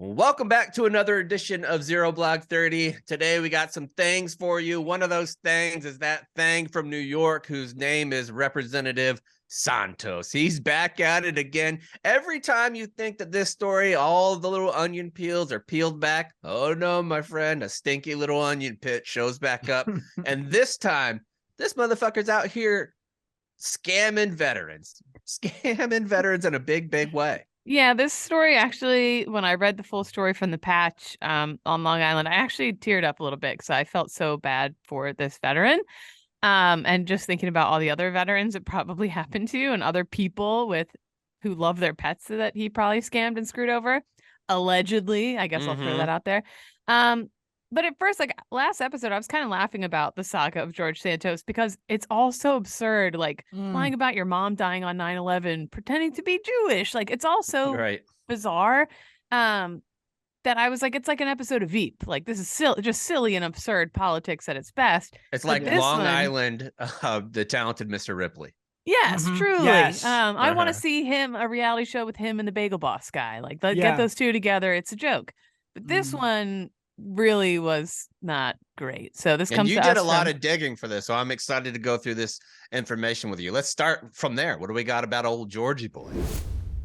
Welcome back to another edition of Zero Blog 30. Today we got some things for you. One of those things is that thing from New York whose name is Representative Santos. He's back at it again. Every time you think that this story, all the little onion peels are peeled back, oh no, my friend, a stinky little onion pit shows back up. And this time, this motherfucker's out here scamming veterans in a big, big way. Yeah, this story actually, when I read the full story from the patch on Long Island, I actually teared up a little bit because I felt so bad for this veteran. And just thinking about all the other veterans it probably happened to and other people who love their pets that he probably scammed and screwed over. Allegedly, I guess I'll throw that out there. But at first, like last episode, I was kind of laughing about the saga of George Santos because it's all so absurd, like lying about your mom dying on 9/11, pretending to be Jewish. Like it's all so bizarre that I was like, it's like an episode of Veep. Like this is just silly and absurd politics at its best. It's like Long Island, the talented Mr. Ripley. Yes, truly. Yes. I want to see a reality show with him and the Bagel Boss guy. Like get those two together. It's a joke. But this one really was not great. So this comes to us. And you did a lot of digging for this, so I'm excited to go through this information with you. Let's start from there. What do we got about old Georgie boy?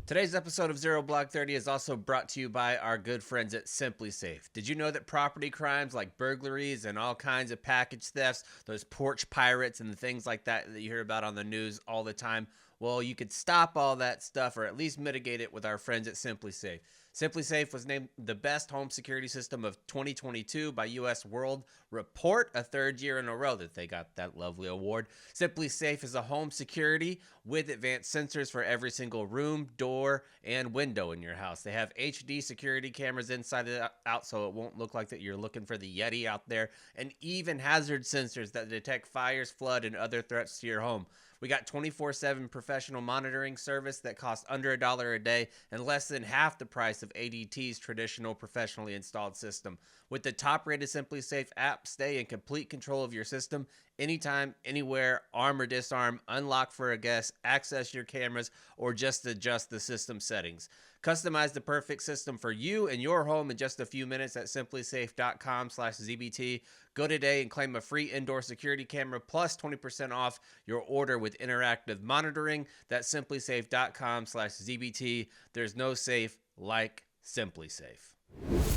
Today's episode of Zero Blog 30 is also brought to you by our good friends at Simplisafe. Did you know that property crimes like burglaries and all kinds of package thefts, those porch pirates and the things like that you hear about on the news all the time, well, you could stop all that stuff or at least mitigate it with our friends at Simplisafe. Simplisafe was named the best home security system of 2022 by U.S. World Report, a third year in a row that they got that lovely award. Simplisafe is a home security with advanced sensors for every single room, door, and window in your house. They have HD security cameras inside and out so it won't look like that you're looking for the Yeti out there, and even hazard sensors that detect fires, flood, and other threats to your home. We got 24/7 professional monitoring service that costs under $1 a day and less than half the price of ADT's traditional professionally installed system. With the top-rated Simplisafe app, stay in complete control of your system anytime, anywhere, arm or disarm, unlock for a guest, access your cameras, or just adjust the system settings. Customize the perfect system for you and your home in just a few minutes at simplisafe.com/ZBT. Go today and claim a free indoor security camera plus 20% off your order with interactive monitoring. That's simplisafe.com/ZBT. There's no safe like Simplisafe.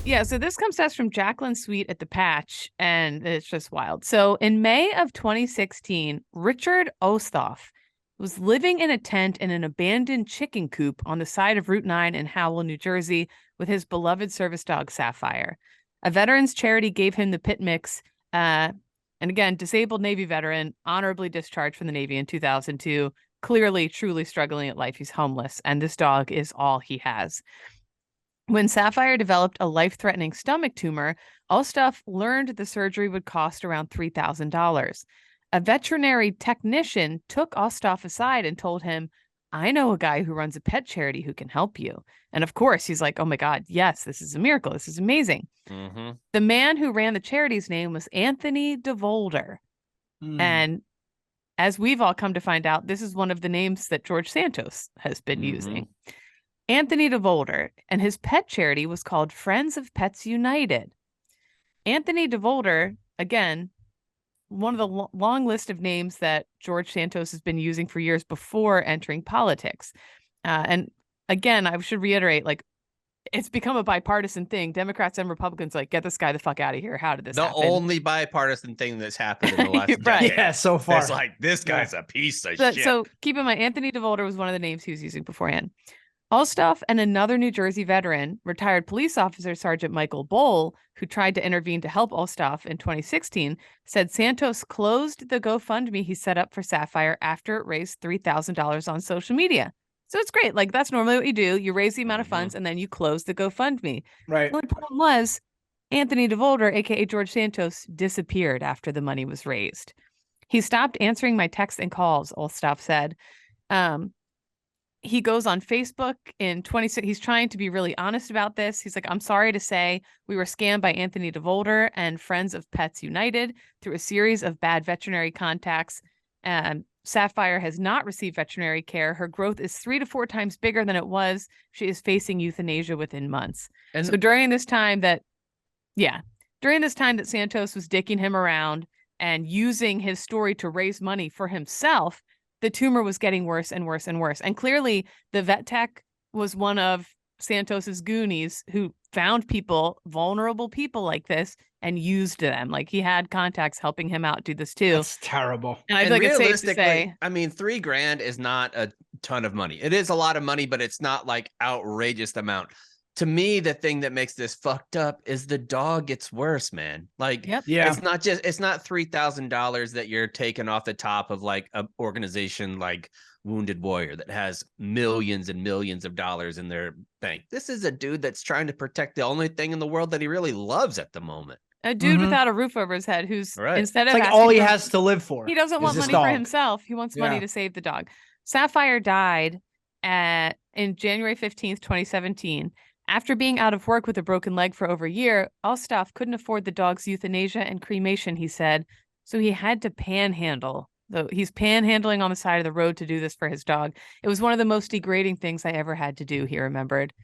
Yeah, so this comes to us from Jacqueline Sweet at the Patch, and it's just wild. So in May of 2016, Richard Osthoff was living in a tent in an abandoned chicken coop on the side of Route 9 in Howell, New Jersey, with his beloved service dog, Sapphire. A veterans charity gave him the pit mix, and again, disabled Navy veteran, honorably discharged from the Navy in 2002, clearly, truly struggling at life. He's homeless, and this dog is all he has. When Sapphire developed a life-threatening stomach tumor, Osthoff learned the surgery would cost around $3,000. A veterinary technician took Osthoff aside and told him, I know a guy who runs a pet charity who can help you. And of course, he's like, oh my God, yes, this is a miracle. This is amazing. The man who ran the charity's name was Anthony DeVolder. And as we've all come to find out, this is one of the names that George Santos has been using. Anthony DeVolder, and his pet charity was called Friends of Pets United. Anthony DeVolder, again, one of the long list of names that George Santos has been using for years before entering politics. And again, I should reiterate, like, it's become a bipartisan thing. Democrats and Republicans, like, get this guy the fuck out of here. How did this happen? The only bipartisan thing that's happened in the last decade. Yeah, so far. It's like, this guy's a piece of shit. So keep in mind, Anthony DeVolder was one of the names he was using beforehand. Osthoff and another New Jersey veteran, retired police officer Sergeant Michael Bohl, who tried to intervene to help Osthoff in 2016, said Santos closed the GoFundMe he set up for Sapphire after it raised $3,000 on social media. So it's great. Like, that's normally what you do. You raise the amount of funds and then you close the GoFundMe. Right. The only problem was Anthony DeVolder, aka George Santos, disappeared after the money was raised. He stopped answering my texts and calls, Osthoff said. He goes on Facebook in 26. He's trying to be really honest about this. He's like, I'm sorry to say we were scammed by Anthony DeVolder and Friends of Pets United through a series of bad veterinary contacts. Sapphire has not received veterinary care. Her growth is 3 to 4 times bigger than it was. She is facing euthanasia within months. And so during this time that Santos was dicking him around and using his story to raise money for himself, the tumor was getting worse and worse and worse. And clearly the vet tech was one of Santos's goonies who found people, vulnerable people like this, and used them. Like he had contacts helping him out do this too. That's terrible. And I feel like it's safe to say, I mean, $3,000 is not a ton of money. It is a lot of money, but it's not like outrageous amount. To me, the thing that makes this fucked up is the dog gets worse, man. Like, Yep. Yeah. it's not $3,000 that you're taking off the top of like an organization like Wounded Warrior that has millions and millions of dollars in their bank. This is a dude that's trying to protect the only thing in the world that he really loves at the moment. a dude Mhm. without a roof over his head who's Right. instead It's of like asking all he for- has to live for. he doesn't is want this money dog. for himself. He wants money Yeah. to save the dog. Sapphire died in January 15th, 2017. After being out of work with a broken leg for over a year, Ostaf couldn't afford the dog's euthanasia and cremation, he said, so he had to panhandle. He's panhandling on the side of the road to do this for his dog. It was one of the most degrading things I ever had to do, he remembered.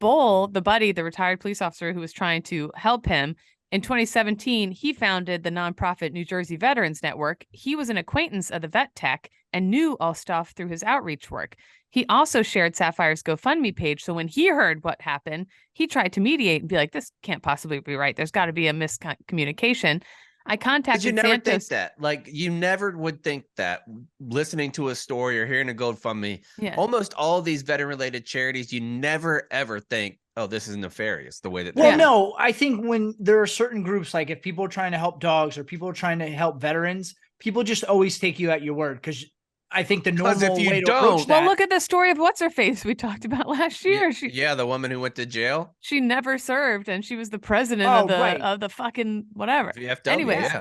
Bull, the buddy, the retired police officer who was trying to help him, in 2017, he founded the nonprofit New Jersey Veterans Network. He was an acquaintance of the vet tech and knew Ostaf through his outreach work. He also shared Sapphire's GoFundMe page. So when he heard what happened, he tried to mediate and be like, this can't possibly be right. There's got to be a miscommunication. I But contacted you never think Santos. that. Like, you never would think that listening to a story or hearing a GoFundMe. Yeah. Almost all these veteran-related charities, you never ever think, oh, this is nefarious the way that. Well, Yeah. no, I think when there are certain groups, like if people are trying to help dogs or people are trying to help veterans, people just always take you at your word. Because I think the 'Cause if normal you way to don't- approach that. Well, look at the story of what's her face we talked about last year. Yeah, the woman who went to jail. She never served, and she was the president Oh, of the right. of the fucking whatever. VFW. Anyways,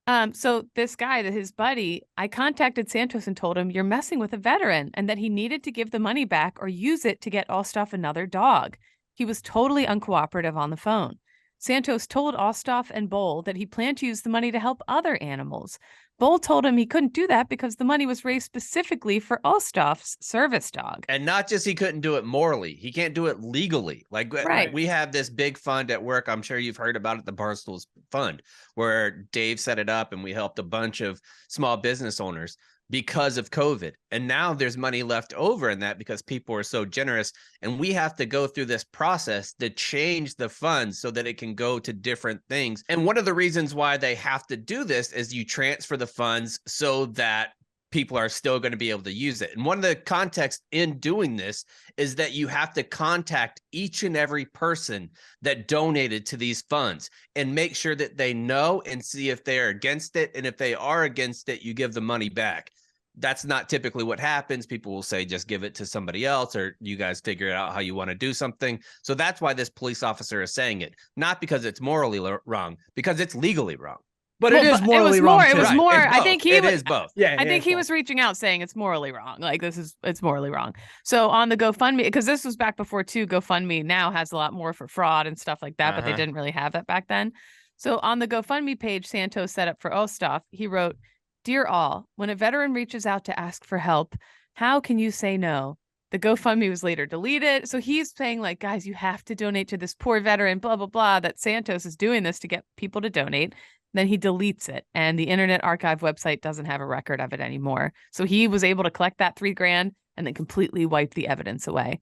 yeah. So this guy, his buddy, I contacted Santos and told him you're messing with a veteran and that he needed to give the money back or use it to get Ostaf another dog. He was totally uncooperative on the phone. Santos told Ostaf and Bull that he planned to use the money to help other animals. Bull told him he couldn't do that because the money was raised specifically for Ostaf's service dog. And not just he couldn't do it morally, he can't do it legally. Like Right. we have this big fund at work. I'm sure you've heard about it, the Barstool's Fund, where Dave set it up and we helped a bunch of small business owners because of COVID. And now there's money left over in that because people are so generous. And we have to go through this process to change the funds so that it can go to different things. And one of the reasons why they have to do this is you transfer the funds so that people are still going to be able to use it. And one of the context in doing this is that you have to contact each and every person that donated to these funds and make sure that they know and see if they're against it. And if they are against it, you give the money back. That's not typically what happens. People will say, just give it to somebody else, or you guys figure out how you want to do something. So that's why this police officer is saying it, not because it's morally wrong, because it's legally wrong. But Well, it is but morally it was wrong. more. It too. was Right, more. it's I think both. he It was. is both. Yeah, I think he well, was reaching out saying it's morally wrong. Like it's morally wrong. So on the GoFundMe, because this was back before too, GoFundMe now has a lot more for fraud and stuff like that, but they Uh-huh. didn't really have that back then. So on the GoFundMe page Santos set up for Ostaf, he wrote, "Dear all, when a veteran reaches out to ask for help, how can you say no?" The GoFundMe was later deleted. So he's saying like, guys, you have to donate to this poor veteran, blah, blah, blah, that Santos is doing this to get people to donate. Then he deletes it, and the Internet Archive website doesn't have a record of it anymore. So he was able to collect that $3,000 and then completely wipe the evidence away.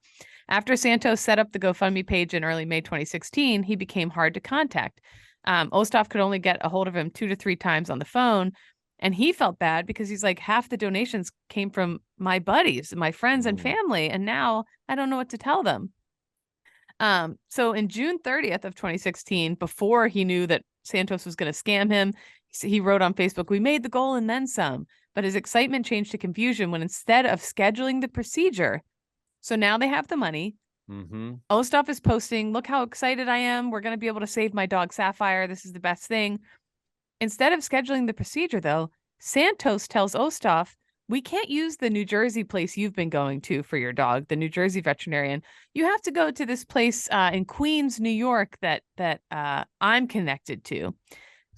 After Santos set up the GoFundMe page in early May 2016, he became hard to contact. Ostaf could only get a hold of him 2 to 3 times on the phone, and he felt bad because he's like, half the donations came from my buddies, my friends and family, and now I don't know what to tell them. So in June 30th of 2016, before he knew that Santos was going to scam him, he wrote on Facebook, "We made the goal and then some." But his excitement changed to confusion when instead of scheduling the procedure, so now they have the money. Mm-hmm. Ostaf is posting, "Look how excited I am. We're going to be able to save my dog Sapphire. This is the best thing." Instead of scheduling the procedure, though, Santos tells Ostaf, "We can't use the New Jersey place you've been going to for your dog, the New Jersey veterinarian. You have to go to this place in Queens, New York that I'm connected to."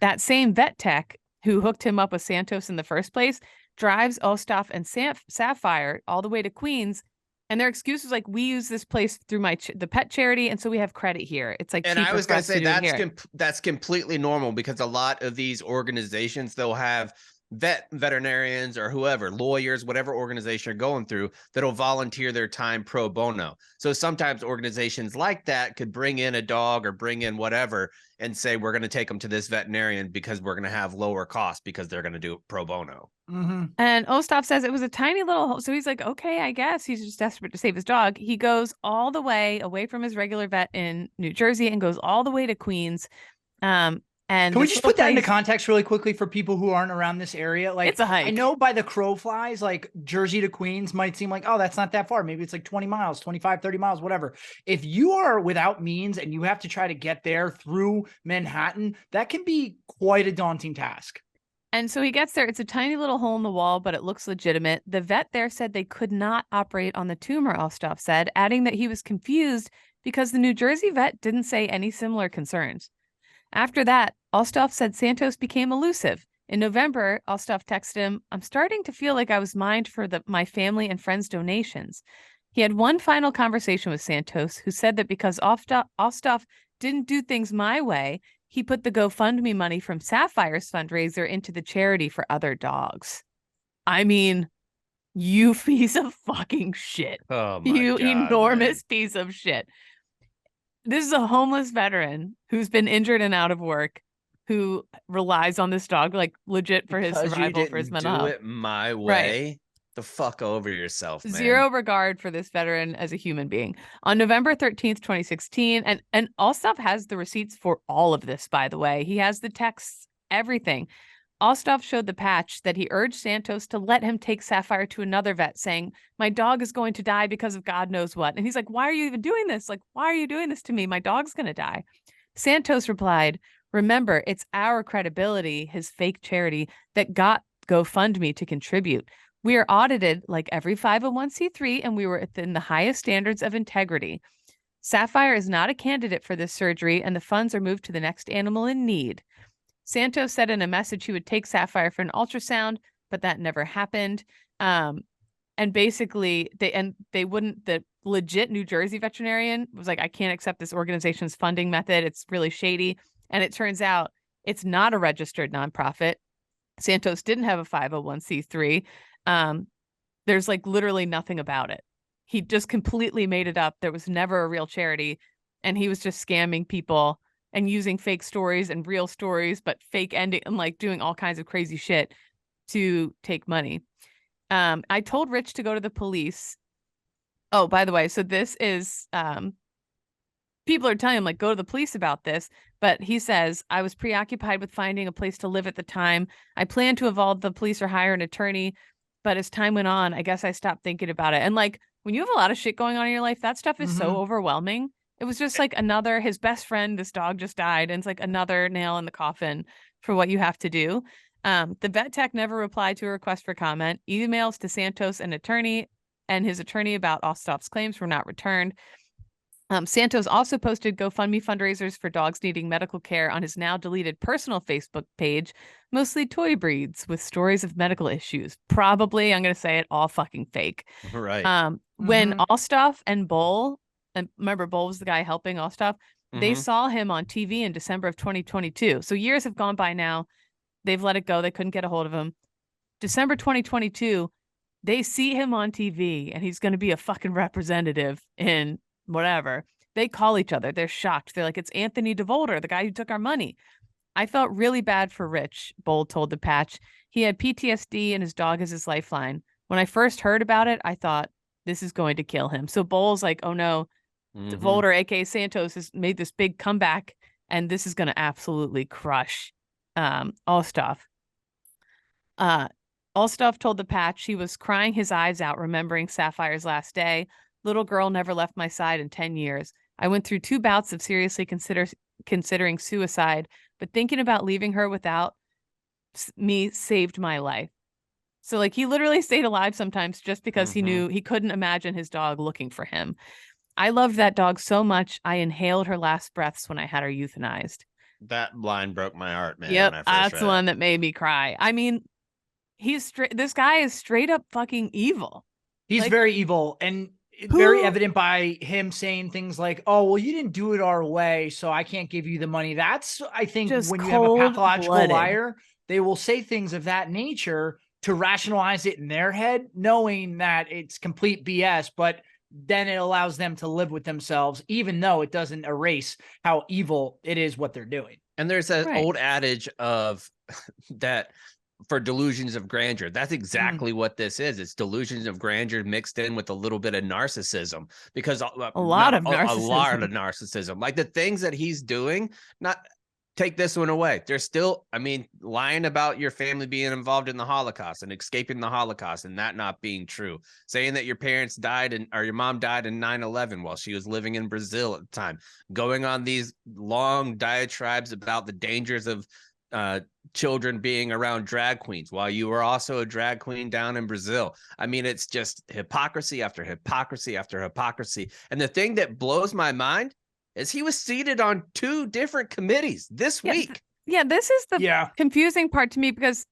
That same vet tech who hooked him up with Santos in the first place drives Ostaf and Sapphire all the way to Queens. And their excuse was like, we use this place through the pet charity, and so we have credit here. It's like And cheaper I was for going to us to say do it here. that's completely normal, because a lot of these organizations, they'll have veterinarians or whoever, lawyers, whatever organization you're going through, that'll volunteer their time pro bono. So sometimes organizations like that could bring in a dog or bring in whatever and say, we're going to take them to this veterinarian because we're going to have lower costs because they're going to do it pro bono. Mm-hmm. And Ostaf says it was a tiny little, so he's like, okay, I guess he's just desperate to save his dog. He goes all the way away from his regular vet in New Jersey and goes all the way to Queens. And can we just put that into context really quickly for people who aren't around this area? Like, it's a hike. I know by the crow flies, like Jersey to Queens might seem like, oh, that's not that far. Maybe it's like 20 miles, 25, 30 miles, whatever. If you are without means and you have to try to get there through Manhattan, that can be quite a daunting task. And so he gets there. It's a tiny little hole in the wall, but it looks legitimate. The vet there said they could not operate on the tumor, Ostaf said, adding that he was confused because the New Jersey vet didn't say any similar concerns. After that, Ostaf said Santos became elusive. In November, Ostaf texted him, I'm starting to feel like I was mined for my family and friends' donations. He had one final conversation with Santos, who said that because Ostaf didn't do things my way, he put the GoFundMe money from Sapphire's fundraiser into the charity for other dogs. I mean, you piece of fucking shit. Oh my you God, enormous piece of shit. This is a homeless veteran who's been injured and out of work, who relies on this dog, like legit for his survival, for his mental health. Do it my way. Right. The fuck over yourself, man. Zero regard for this veteran as a human being. On November 13th, 2016, and Ostaf has the receipts for all of this, by the way. He has the texts, everything. Ostaf showed the patch that he urged Santos to let him take Sapphire to another vet, saying, my dog is going to die because of God knows what. And he's like, why are you even doing this? Like, why are you doing this to me? My dog's going to die. Santos replied, remember, it's our credibility, his fake charity, that got GoFundMe to contribute. We are audited like every 501c3, and we were within the highest standards of integrity. Sapphire is not a candidate for this surgery, and the funds are moved to the next animal in need. Santos said in a message he would take Sapphire for an ultrasound, but that never happened. And basically, they wouldn't. The legit New Jersey veterinarian was like, I can't accept this organization's funding method. It's really shady. And it turns out it's not a registered nonprofit. Santos didn't have a 501c3. There's like literally nothing about it. He just completely made it up. There was never a real charity, and he was just scamming people and using fake stories and real stories, but fake ending, and like doing all kinds of crazy shit to take money. I told Rich to go to the police. Oh, by the way, so this is, people are telling him like, go to the police about this, but he says, I was preoccupied with finding a place to live at the time. I planned to involve the police or hire an attorney, but as time went on, I guess I stopped thinking about it. And like, when you have a lot of shit going on in your life, that stuff is so overwhelming. It was just like his best friend, this dog just died. And it's like another nail in the coffin for what you have to do. The vet tech never replied to a request for comment. Emails to Santos and his attorney about Ostaf's claims were not returned. Santos also posted GoFundMe fundraisers for dogs needing medical care on his now deleted personal Facebook page, mostly toy breeds with stories of medical issues. Probably, I'm going to say it, all fucking fake. Right. When Ostaf and Bull, and remember, Bull was the guy helping Ostaf, they saw him on TV in December of 2022. So years have gone by now. They've let it go. They couldn't get a hold of him. December 2022, they see him on TV, and he's going to be a fucking representative in whatever. They call each other. They're shocked. They're like, it's Anthony DeVolder, the guy who took our money. I felt really bad for Rich, Bull told the patch. He had PTSD, and his dog is his lifeline. When I first heard about it, I thought, this is going to kill him. So Bull's like, oh no, DeVolder, aka Santos, has made this big comeback, and this is going to absolutely crush Ostaf. Ostaf told the patch he was crying his eyes out, remembering Sapphire's last day. Little girl never left my side in 10 years. I went through 2 bouts of seriously considering suicide, but thinking about leaving her without me saved my life. So like he literally stayed alive sometimes just because he knew he couldn't imagine his dog looking for him. I loved that dog so much, I inhaled her last breaths when I had her euthanized. That line broke my heart, man. Yep, that's the one that made me cry. I mean, This guy is straight up fucking evil. He's Like, very evil, and who- very evident by him saying things like, "Oh, well, you didn't do it our way, so I can't give you the money." That's, I think, Just when you have a pathological cold-blooded. liar, they will say things of that nature to rationalize it in their head, knowing that it's complete BS, but then it allows them to live with themselves, even though it doesn't erase how evil it is what they're doing. And there's that Right. old adage of that for delusions of grandeur. That's exactly what this is. It's delusions of grandeur mixed in with a little bit of narcissism, because A lot of a lot narcissism. of narcissism. Like the things that he's doing, not take this one away. There's still, I mean, lying about your family being involved in the Holocaust and escaping the Holocaust and that not being true. Saying that your parents died or your mom died in 9/11 while she was living in Brazil at the time. Going on these long diatribes about the dangers of children being around drag queens while you were also a drag queen down in Brazil. I mean, it's just hypocrisy after hypocrisy after hypocrisy. And the thing that blows my mind is he was seated on 2 different committees this week. Yeah, this is the confusing part to me, because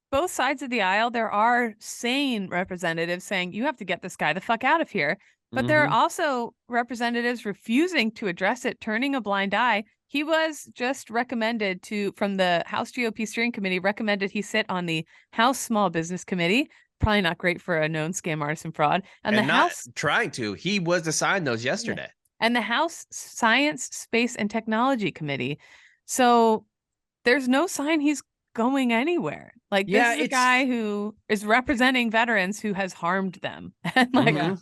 both sides of the aisle, there are sane representatives saying, you have to get this guy the fuck out of here. But there are also representatives refusing to address it, turning a blind eye. He was just recommended from the House GOP steering committee, recommended he sit on the House Small Business Committee. Probably not great for a known scam artist and fraud. And the not House trying to. He was assigned those yesterday. Yeah. And the House Science, Space, and Technology Committee. So there's no sign he's going anywhere. Like, this is a guy who is representing veterans who has harmed them. And like,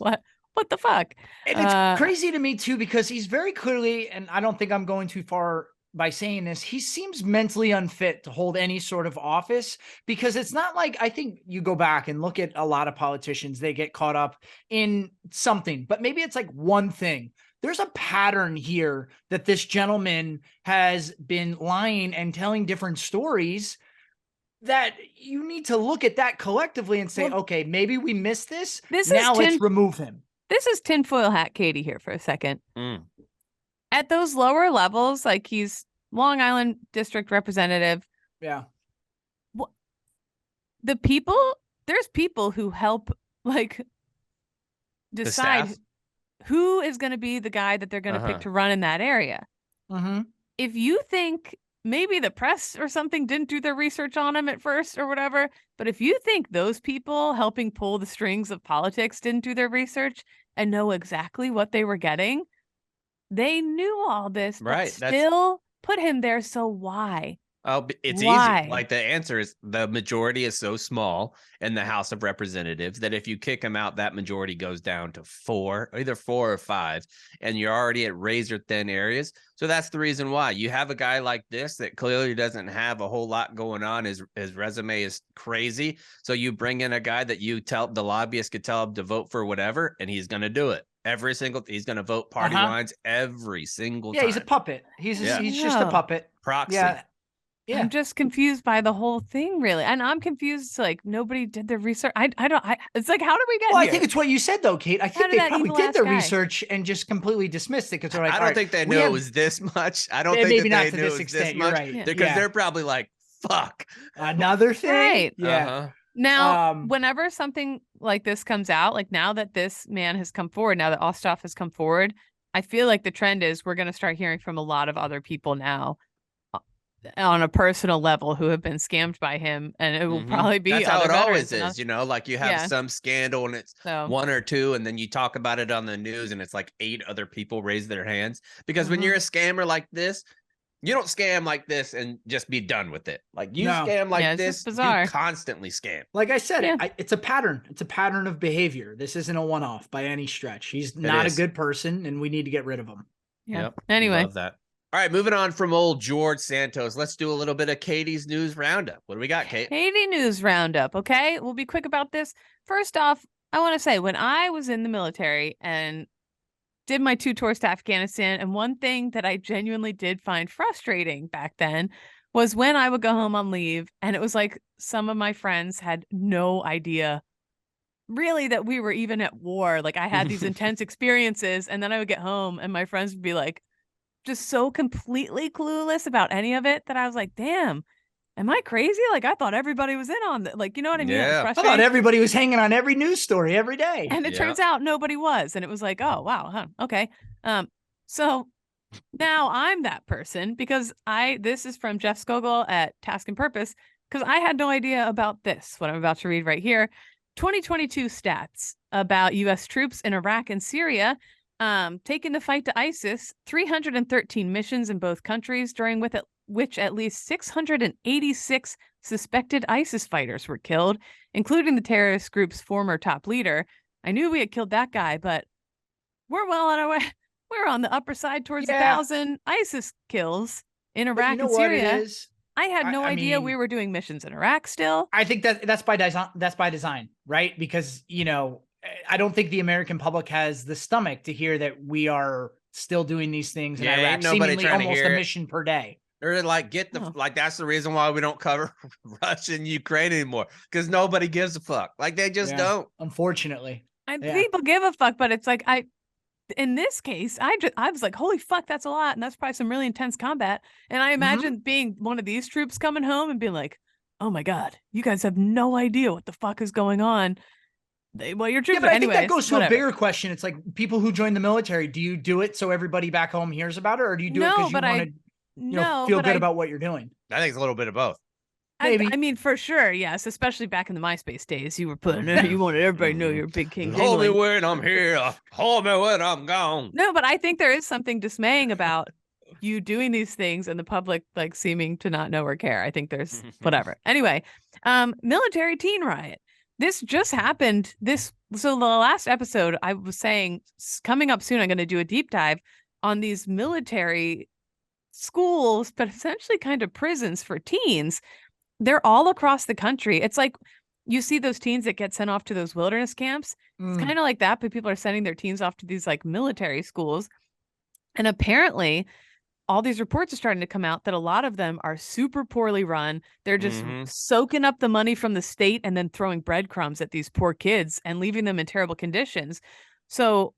what the fuck? And it's crazy to me too, because he's very clearly, and I don't think I'm going too far by saying this, he seems mentally unfit to hold any sort of office, because it's not like, I think you go back and look at a lot of politicians, they get caught up in something, but maybe it's like one thing. There's a pattern here that this gentleman has been lying and telling different stories, that you need to look at that collectively and say, okay, maybe we missed this. Now let's remove him. This is tinfoil hat Katie here for a second. At those lower levels, like he's Long Island district representative. Yeah. There's people who help like decide who is going to be the guy that they're going to pick to run in that area. If you think maybe the press or something didn't do their research on him at first or whatever, but if you think those people helping pull the strings of politics didn't do their research and know exactly what they were getting, they knew all this, but still put him there. So why? Oh, it's easy. Like, the answer is the majority is so small in the House of Representatives that if you kick him out, that majority goes down to either 4 or 5, and you're already at razor thin areas. So that's the reason why you have a guy like this that clearly doesn't have a whole lot going on. His resume is crazy. So you bring in a guy that you tell the lobbyist could tell him to vote for whatever, and he's going to do it. He's going to vote party lines every single time. Yeah, he's a puppet. He's just a puppet. Proxy. Yeah. I'm just confused by the whole thing, really. And I'm confused, like, nobody did the research. It's like, how did we get here? I think it's what you said, though, Kate. I think they probably did the research and just completely dismissed it, because they're like, I don't think they knew it was this much. I don't think maybe that not they to knew this it was this extent. much. You're right. Because they're probably like, fuck. Another thing? Right. Yeah. Now, whenever something like this comes out, like now that this man has come forward, now that Osthoff has come forward, I feel like the trend is we're going to start hearing from a lot of other people now on a personal level who have been scammed by him, and it will probably be that's how it always veterans, is, you know, like you have some scandal and it's 1 or 2, and then you talk about it on the news and it's like 8 other people raise their hands, because when you're a scammer like this, you don't scam like this and just be done with it. Like you scam like this, you constantly scam. Like I said, it's a pattern. It's a pattern of behavior. This isn't a one-off by any stretch. He's not a good person, and we need to get rid of him. Yeah. Anyway. Love that. All right, moving on from old George Santos, let's do a little bit of Katie's News Roundup. What do we got, Kate? Katie News Roundup, okay? We'll be quick about this. First off, I want to say, when I was in the military and did my 2 tours to Afghanistan, and one thing that I genuinely did find frustrating back then was when I would go home on leave, and it was like some of my friends had no idea really that we were even at war. Like, I had these intense experiences, and then I would get home and my friends would be like, just so completely clueless about any of it, that I was like, damn, am I crazy? Like, I thought everybody was in on that. Like, you know what I mean? It was Yeah. I frustrating. thought everybody was hanging on every news story every day. And it Yeah. turns out nobody was. And it was like, oh, wow. Huh, okay. So now I'm that person because this is from Jeff Skogel at Task and Purpose, because I had no idea about this, what I'm about to read right here. 2022 stats about U.S. troops in Iraq and Syria taken to fight to ISIS, 313 missions in both countries, during which at least 686 suspected ISIS fighters were killed, including the terrorist group's former top leader. I knew we had killed that guy, but we're well on our way. We're on the upper side towards 1,000 ISIS kills in Iraq you know and what it Syria. is? I had no idea we were doing missions in Iraq still. I think that's by design. That's by design, right? Because I don't think the American public has the stomach to hear that we are still doing these things in Yeah, Iraq, ain't nobody seemingly trying to almost hear a it. mission per day. Or like that's the reason why we don't cover Russia and Ukraine anymore, because nobody gives a fuck. Like they just don't. Unfortunately, People give a fuck, but it's like in this case, I was like, holy fuck, that's a lot, and that's probably some really intense combat. And I imagine being one of these troops coming home and being like, oh my god, you guys have no idea what the fuck is going on. Well, you're troops. Yeah, but anyways, I think that goes to whatever. a bigger question. It's like people who join the military. Do you do it so everybody back home hears about it, or do you do it because you want to feel good about what you're doing? I think it's a little bit of both. Maybe. I mean, for sure, yes. Especially back in the MySpace days, you were putting you wanted everybody to know you're a big king. Hold me when I'm here. Hold me when I'm gone. No, but I think there is something dismaying about you doing these things and the public like seeming to not know or care. I think there's whatever. Anyway, military teen riot. This just happened. So the last episode I was saying coming up soon, I'm going to do a deep dive on these military schools, but essentially kind of prisons for teens. They're all across the country. It's like you see those teens that get sent off to those wilderness camps. It's kind of like that, but people are sending their teens off to these like military schools. And apparently all these reports are starting to come out that a lot of them are super poorly run. They're just soaking up the money from the state and then throwing breadcrumbs at these poor kids and leaving them in terrible conditions. So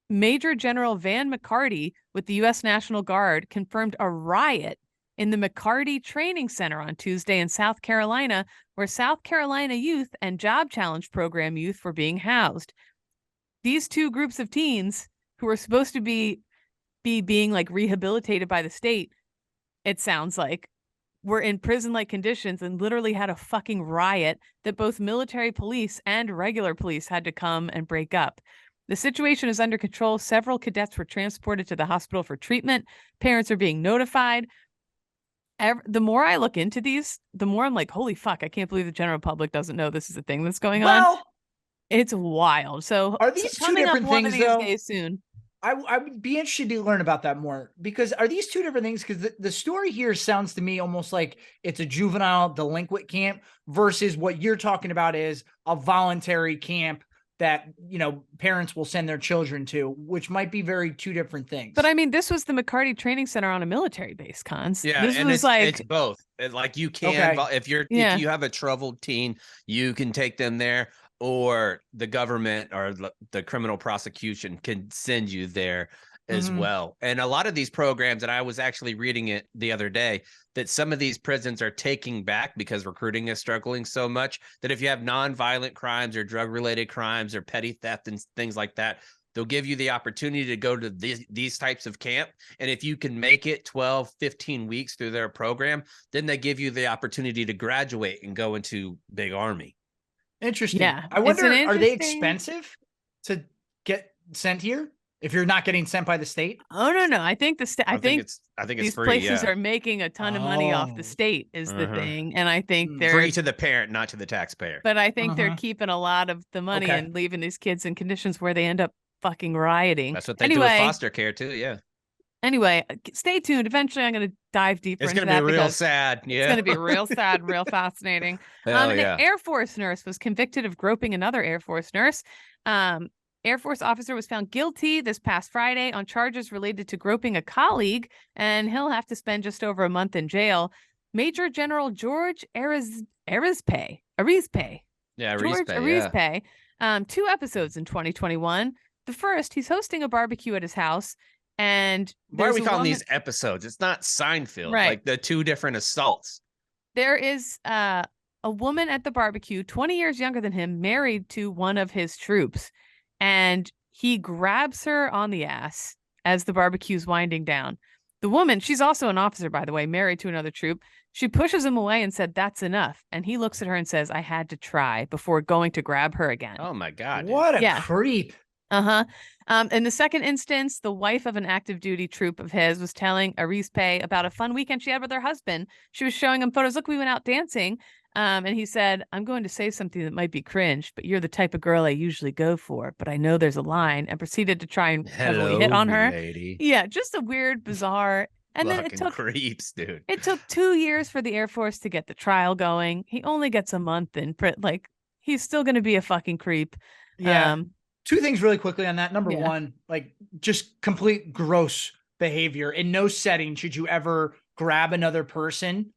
Major General Van McCarty with the U.S. National Guard confirmed a riot in the McCarty Training Center on Tuesday in South Carolina, where South Carolina youth and Job Challenge Program youth were being housed. These two groups of teens who were supposed to be being like rehabilitated by the state, it sounds like, were in prison-like conditions and literally had a fucking riot that both military police and regular police had to come and break up. The situation is under control. Several cadets were transported to the hospital for treatment. Parents are being notified. The more I look into these, the more I'm like, holy fuck, I can't believe the general public doesn't know this is a thing that's going on. It's wild. So are these two coming different up one things, of these though? days soon. I would be interested to learn about that more, because are these two different things? Because the story here sounds to me almost like it's a juvenile delinquent camp versus what you're talking about is a voluntary camp that, parents will send their children to, which might be two different things. But I mean, this was the McCarty Training Center on a military base, Cons. Yeah, this and was it's both. Like you can, if you have a troubled teen, you can take them there, or the government or the criminal prosecution can send you there as well. And a lot of these programs, and I was actually reading it the other day, that some of these prisons are taking back because recruiting is struggling so much that if you have nonviolent crimes or drug-related crimes or petty theft and things like that, they'll give you the opportunity to go to these types of camp. And if you can make it 12, 15 weeks through their program, then they give you the opportunity to graduate and go into big army. Interesting. Yeah, I wonder, are they expensive to get sent here if you're not getting sent by the state? Oh, no. I think I think it's these free, places are making a ton of money off the state is the thing. And I think they're free to the parent, not to the taxpayer. But I think they're keeping a lot of the money and leaving these kids in conditions where they end up fucking rioting. That's what they do with foster care too. Yeah. Anyway, stay tuned. Eventually, I'm going to dive deeper into that. It's going to be real sad. Yeah. It's going to be real sad, real fascinating. An Air Force nurse was convicted of groping another Air Force nurse. Air Force officer was found guilty this past Friday on charges related to groping a colleague, and he'll have to spend just over a month in jail. Major General George Arizpe. Yeah, George Arizpe. 2 episodes in 2021. The first, he's hosting a barbecue at his house. And why are we calling these episodes? It's not Seinfeld, right? Like the 2 different assaults. There is a woman at the barbecue, 20 years younger than him, married to one of his troops. And he grabs her on the ass as the barbecue's winding down. The woman, she's also an officer, by the way, married to another troop. She pushes him away and said, "That's enough." And he looks at her and says, "I had to try," before going to grab her again. Oh my God. What a Yeah. creep. Uh-huh. In the second instance, the wife of an active duty troop of his was telling Arispe about a fun weekend she had with her husband. She was showing him photos. "Look, we went out dancing." And he said, "I'm going to say something that might be cringe, but you're the type of girl I usually go for. But I know there's a line," and proceeded to try and heavily hit on her. Lady. Yeah, just a weird, bizarre. And then Fucking creeps, dude. it took 2 years for the Air Force to get the trial going. He only gets a month in prison. Like, he's still going to be a fucking creep. Yeah. Two things really quickly on that. Number Yeah. one, like just complete gross behavior. In no setting should you ever grab another person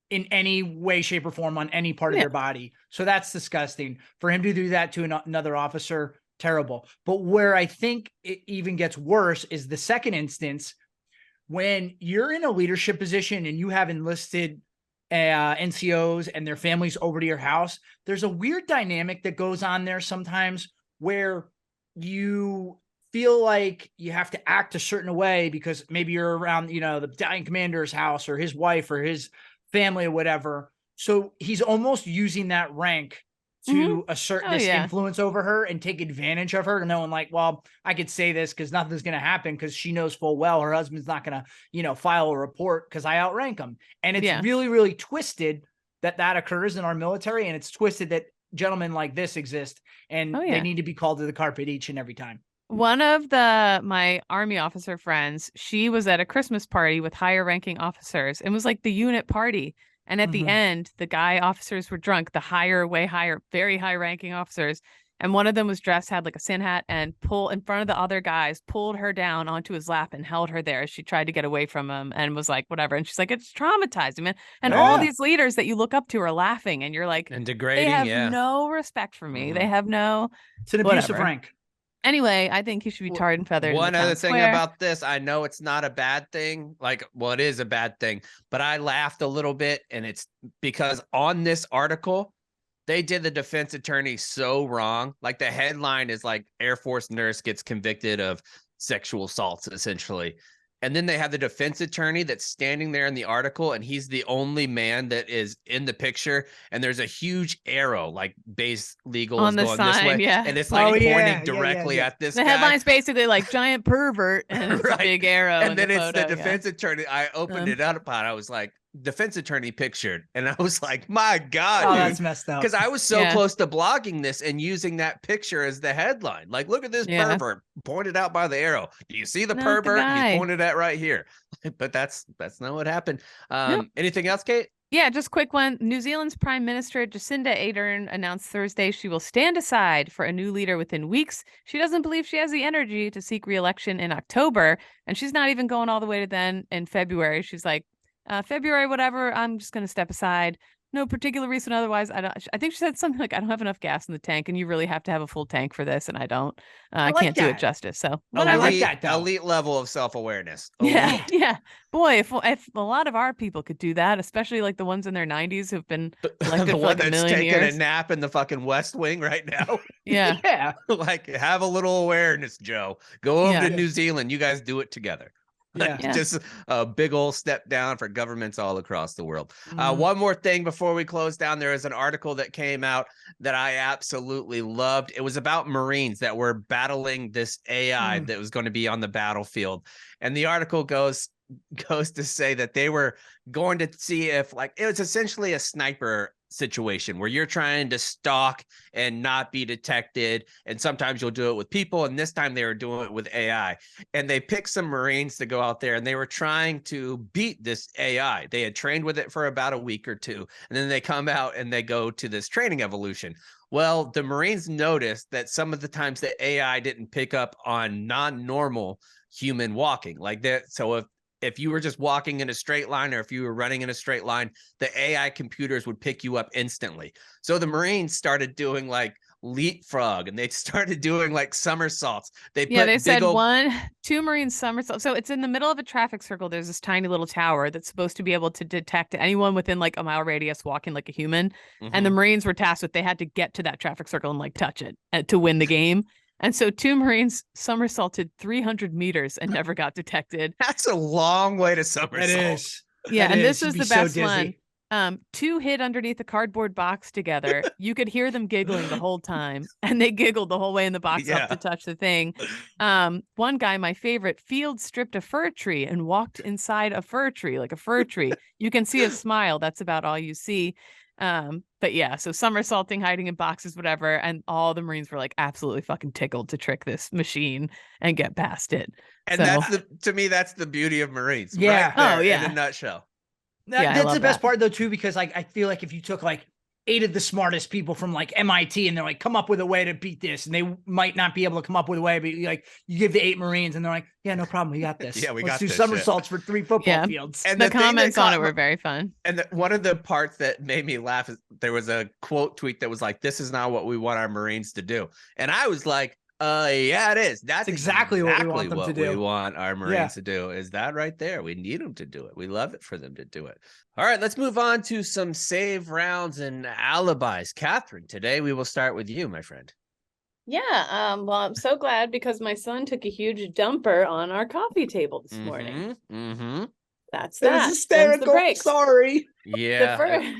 in any way, shape, or form on any part of their body. So that's disgusting. For him to do that to another officer, terrible. But where I think it even gets worse is the second instance, when you're in a leadership position and you have enlisted NCOs and their families over to your house. There's a weird dynamic that goes on there sometimes where you feel like you have to act a certain way because maybe you're around, the battalion commander's house or his wife or his family or whatever. So he's almost using that rank to assert this influence over her and take advantage of her, knowing like, well, I could say this because nothing's going to happen because she knows full well her husband's not going to, file a report because I outrank him. And it's really, really twisted that occurs in our military. And it's twisted that gentlemen like this exist and they need to be called to the carpet each and every time. One of my Army officer friends, she was at a Christmas party with higher ranking officers. It was like the unit party. And at the end, the guy officers were drunk, the way higher, very high ranking officers. And one of them was dressed, had like a Santa hat, and pulled in front of the other guys, pulled her down onto his lap and held her there as she tried to get away from him and was like, whatever. And she's like, it's traumatizing, man. And all these leaders that you look up to are laughing and you're like, and degrading. They have no respect for me. They have no. It's an abusive rank. Anyway, I think he should be tarred and feathered. One other thing about this, I know it's not a bad thing. It is a bad thing, but I laughed a little bit, and it's because on this article, they did the defense attorney so wrong. Like the headline is like Air Force nurse gets convicted of sexual assaults, essentially. And then they have the defense attorney that's standing there in the article, and he's the only man that is in the picture. And there's a huge arrow, like base legal on is the going sign, this way. yeah. And it's like pointing directly at this guy. The headline's basically like giant pervert and it's a big arrow. And then it's the defense attorney. I opened it up and I was like, defense attorney pictured. And I was like, my God, dude. That's that's messed up. Because I was so close to blogging this and using that picture as the headline. Like, look at this pervert pointed out by the arrow. Do you see the pervert? He's pointed at right here. But that's not what happened. Anything else, Kate? Yeah, just quick one. New Zealand's Prime Minister Jacinda Ardern announced Thursday she will stand aside for a new leader within weeks. She doesn't believe she has the energy to seek re-election in October, and she's not even going all the way to then in February. She's like, February, whatever, I'm just going to step aside. No particular reason otherwise. I think she said something like, I don't have enough gas in the tank, and you really have to have a full tank for this, and I don't. I can't do it justice. So I like that, though. Elite level of self-awareness. Yeah. Boy, if a lot of our people could do that, especially like the ones in their 90s who've been elected for like a million years. Taking a nap in the fucking West Wing right now. Yeah. Like, have a little awareness, Joe. Go over to New Zealand. You guys do it together. Just a big old step down for governments all across the world. One more thing before we close down. There is an article that came out that I absolutely loved. It was about Marines that were battling this AI that was going to be on the battlefield. And the article goes to say that they were going to see if, like, it was essentially a sniper situation where you're trying to stalk and not be detected, and sometimes you'll do it with people, and this time they were doing it with AI. And they picked some Marines to go out there, and they were trying to beat this AI. They had trained with it for about a week or two, and then they come out and they go to this training evolution. Well, the Marines noticed that some of the times the AI didn't pick up on non-normal human walking like that. So if you were just walking in a straight line, or if you were running in a straight line, the AI computers would pick you up instantly. So the Marines started doing like leapfrog, and they started doing like somersaults. They said old... two Marines somersault. So it's in the middle of a traffic circle. There's this tiny little tower that's supposed to be able to detect anyone within like a mile radius walking like a human. And the Marines were tasked with they had to get to that traffic circle and like touch it to win the game. And so two Marines somersaulted 300 meters and never got detected. That's a long way to somersault. It is. Yeah, and this was the best one. Two hid underneath a cardboard box together. You could hear them giggling the whole time, and they giggled the whole way in the box up to touch the thing. One guy, my favorite, field stripped a fir tree and walked inside a fir tree, like a fir tree. You can see a smile. That's about all you see. But yeah, so somersaulting, hiding in boxes, whatever, and all the Marines were like absolutely fucking tickled to trick this machine and get past it. And to me, that's the beauty of Marines. Yeah. Right there, in a nutshell. That's the best part though too, because like I feel like if you took like 8 of the smartest people from like MIT and they're like, come up with a way to beat this, and they might not be able to come up with a way, but like you give the 8 Marines and they're like, yeah, no problem, we got this. Yeah, Let's do somersaults for 3 football fields. And the comments on it were very fun. And one of the parts that made me laugh is there was a quote tweet that was like, "This is not what we want our Marines to do," and I was like, yeah, it is. That's exactly what we want them to do. We want our Marines to do is that right there. We need them to do it. We love it for them to do it. All right, let's move on to some save rounds and alibis. Catherine, today we will start with you, my friend. Yeah, well, I'm so glad because my son took a huge dumper on our coffee table this morning. That's that. It was hysterical. Sorry. Yeah.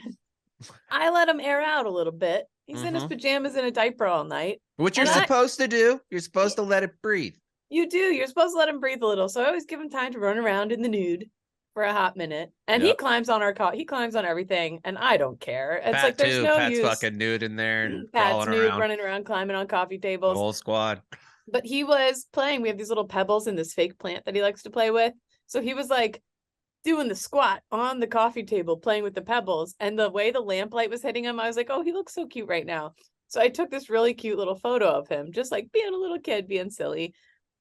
I let him air out a little bit. He's in his pajamas and a diaper all night. What you're supposed to do, you're supposed to let it breathe. You do. You're supposed to let him breathe a little. So I always give him time to run around in the nude for a hot minute. And he climbs on he climbs on everything, and I don't care. It's like there's no Pat's use. fucking nude in there and Pat's nude, around. running around, climbing on coffee tables. The whole squad. But he was playing. We have these little pebbles in this fake plant that he likes to play with. So he was like doing the squat on the coffee table, playing with the pebbles. And the way the lamplight was hitting him, I was like, oh, he looks so cute right now. So I took this really cute little photo of him, just like being a little kid, being silly.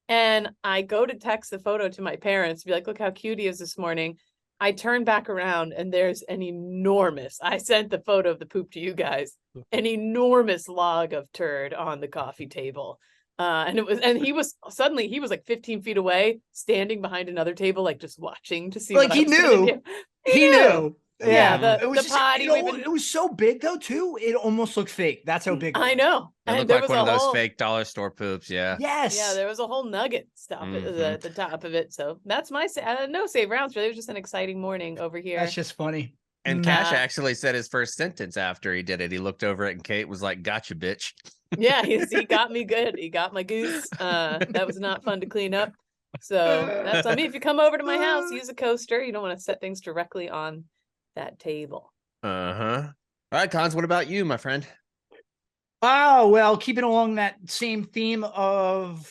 And I go to text the photo to my parents, be like, look how cute he is this morning. I turn back around and there's an enormous, I sent the photo of the poop to you guys, an enormous log of turd on the coffee table. And he was like 15 feet away, standing behind another table, like just watching to see like what he knew. He knew. Yeah, it was the potty. It was so big though too. It almost looked fake. That's how big. I know. It looked like one of those fake dollar store poops. Yeah. Yes. Yeah, there was a whole nugget stuff at the top of it. So that's my no save rounds. Really, it was just an exciting morning over here. That's just funny. And Cash actually said his first sentence after he did it. He looked over it and Kate was like, "Gotcha, bitch." Yeah, he got me good. He got my goose. That was not fun to clean up. So that's on me. If you come over to my house, use a coaster. You don't want to set things directly on that table. All right, Cons, what about you, my friend? Oh, well, keeping along that same theme of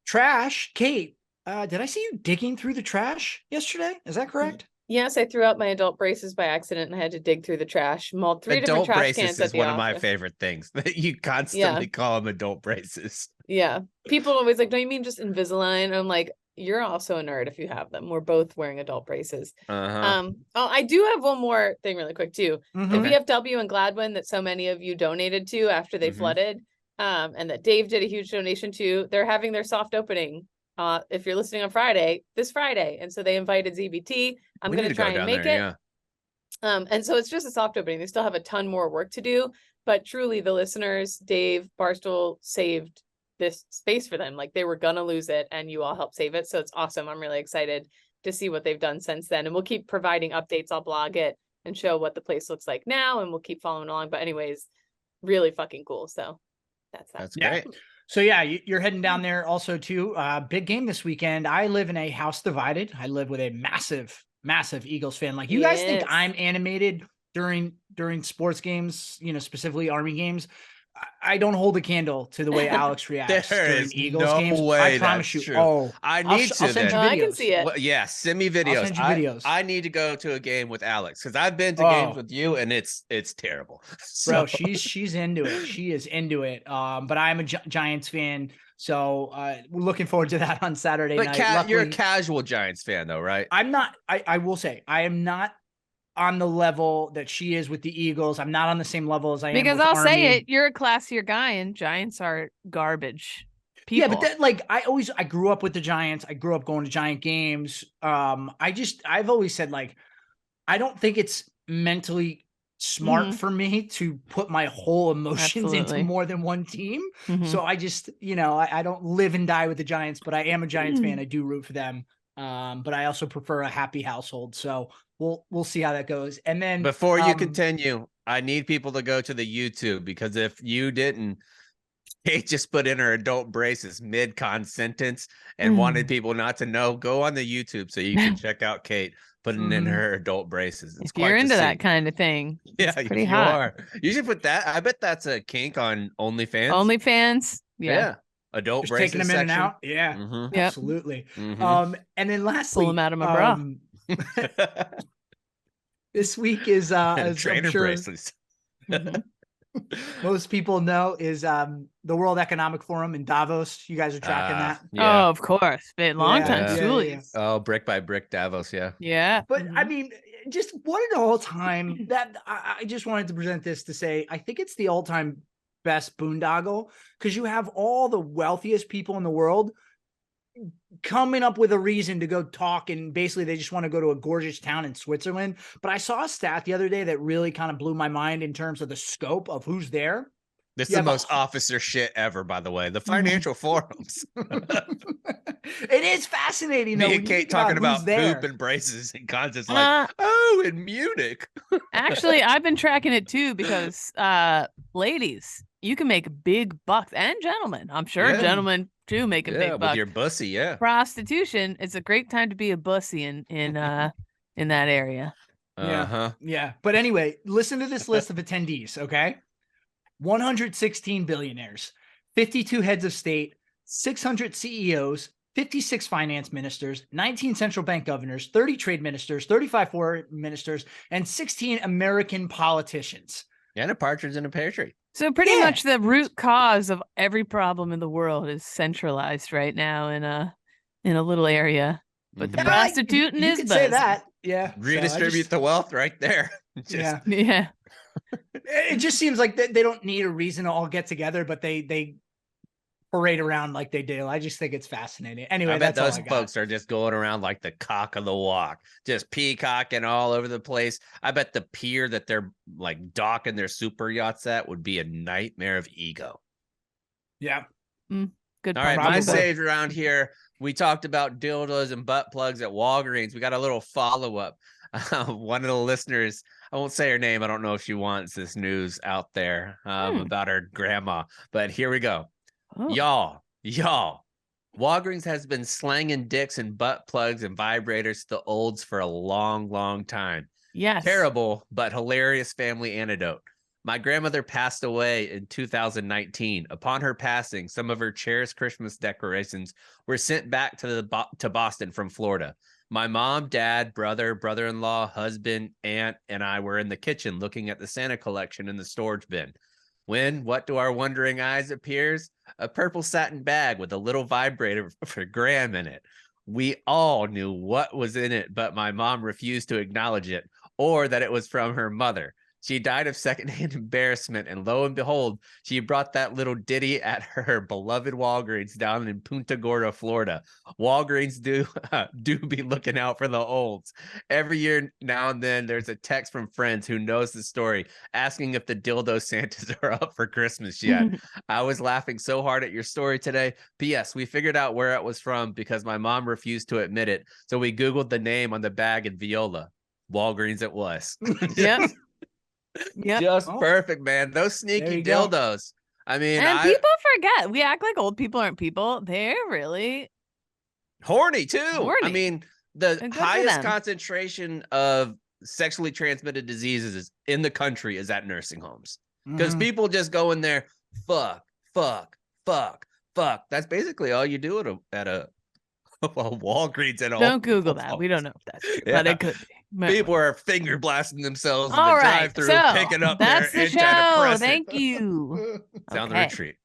trash, Kate, did I see you digging through the trash yesterday? Is that correct? Yes, I threw out my adult braces by accident and I had to dig through the trash. Mauled 3 different trash cans. Adult braces is one of my favorite things. You constantly call them adult braces. Yeah. People are always like, don't you mean just Invisalign? I'm like, you're also a nerd if you have them. We're both wearing adult braces. I do have one more thing really quick too. The VFW and Gladwin that so many of you donated to after they flooded, and that Dave did a huge donation to, they're having their soft opening. If you're listening on this Friday. And so they invited ZBT. I'm going to try and make it. And so it's just a soft opening. They still have a ton more work to do, but truly the listeners, Dave, Barstool saved this space for them. Like they were going to lose it and you all helped save it. So it's awesome. I'm really excited to see what they've done since then. And we'll keep providing updates. I'll blog it and show what the place looks like now. And we'll keep following along. But anyways, really fucking cool. So that's that. That's great. So yeah, you're heading down there also too. Big game this weekend. I live in a house divided. I live with a massive Eagles fan. Like you guys think I'm animated during sports games, specifically Army games. I don't hold a candle to the way Alex reacts during Eagles games. I promise you. True. Oh, I need to. I'll send you videos. I can see it. Well, yeah, send me videos. I'll send you videos. I need to go to a game with Alex because I've been to games with you and it's terrible. Bro, she's into it. She is into it. But I'm a Giants fan, so we're looking forward to that on Saturday night. You're a casual Giants fan though, right? I'm not. I will say I am not on the level that she is with the Eagles. I'm not on the same level as I am Because with I'll Army. say it, you're a classier guy, and Giants are garbage people. Yeah, but that, like I grew up with the Giants. I grew up going to Giant games. I've always said, like, I don't think it's mentally smart for me to put my whole emotions into more than one team. So I just, I don't live and die with the Giants, but I am a Giants fan. I do root for them. But I also prefer a happy household. So we'll see how that goes. And then before you continue, I need people to go to the YouTube, because if you didn't, Kate just put in her adult braces mid-con sentence and wanted people not to know. Go on the YouTube so you can check out Kate putting in her adult braces. It's if you're into that kind of thing, yeah, it's pretty if hot. you are. You should put that. I bet that's a kink on OnlyFans. OnlyFans, yeah. Adult just braces taking them section. in and out. Yeah, absolutely. And then lastly, pull them out of my bra. This week is as trainer I'm sure bracelets. most people know, is the World Economic Forum in Davos. You guys are tracking that? Oh, of course. Been long time. Schoolies. Oh, brick by brick Davos, Yeah. But I mean, just what an all-time that I just wanted to present this to say, I think it's the all-time best boondoggle, because you have all the wealthiest people in the world coming up with a reason to go talk, and basically they just want to go to a gorgeous town in Switzerland. But I saw a stat the other day that really kind of blew my mind in terms of the scope of who's there. This is the most officer shit ever, by the way. The financial forums. It is fascinating. Me and Kate talking about poop and braces, and Con's just like, oh, in Munich. Actually, I've been tracking it too, because ladies, you can make big bucks, and gentlemen, I'm sure gentlemen too make a big buck. With your bussy, Prostitution, it's a great time to be a bussy in that area. Yeah. But anyway, listen to this list of attendees, okay? 116 billionaires, 52 heads of state, 600 CEOs, 56 finance ministers, 19 central bank governors, 30 trade ministers, 35 foreign ministers, and 16 American politicians. And a partridge in a pear tree. So pretty much the root cause of every problem in the world is centralized right now in a little area. But the prostituting you is could say that. Yeah. Redistribute the wealth right there. Yeah. It just seems like they don't need a reason to all get together, but they parade around like they do. I just think it's fascinating. Anyway, I bet that's those folks are just going around like the cock of the walk, just peacocking all over the place. I bet the pier that they're like docking their super yachts at would be a nightmare of ego. Yeah. Good. All right, my saved around here. We talked about dildos and butt plugs at Walgreens. We got a little follow-up. One of the listeners, I won't say her name. I don't know if she wants this news out there about her grandma, but here we go. Y'all, Walgreens has been slanging dicks and butt plugs and vibrators to the olds for a long, long time. Yes. Terrible, but hilarious family anecdote. My grandmother passed away in 2019. Upon her passing, some of her cherished Christmas decorations were sent back to Boston from Florida. My mom, dad, brother, brother-in-law, husband, aunt, and I were in the kitchen looking at the Santa collection in the storage bin. When, what to our wondering eyes appears? A purple satin bag with a little vibrator for Graham in it. We all knew what was in it, but my mom refused to acknowledge it, or that it was from her mother. She died of secondhand embarrassment, and lo and behold, she brought that little ditty at her beloved Walgreens down in Punta Gorda, Florida. Walgreens do be looking out for the olds. Every year now and then, there's a text from friends who knows the story, asking if the dildo Santas are up for Christmas yet. I was laughing so hard at your story today. P.S. We figured out where it was from because my mom refused to admit it, so we Googled the name on the bag in Viola. Walgreens it was. Yep. Yep. Just perfect, man. Those sneaky dildos. I mean, and people forget. We act like old people aren't people. They're really horny too. I mean, the highest concentration of sexually transmitted diseases in the country is at nursing homes, because people just go in there, fuck. That's basically all you do at a Walgreens at all. Don't Google that. We don't know if that's true, but it could be. People are finger blasting themselves in the drive-through, picking up that's their the show. antidepressant. Thank you. Sound the retreat.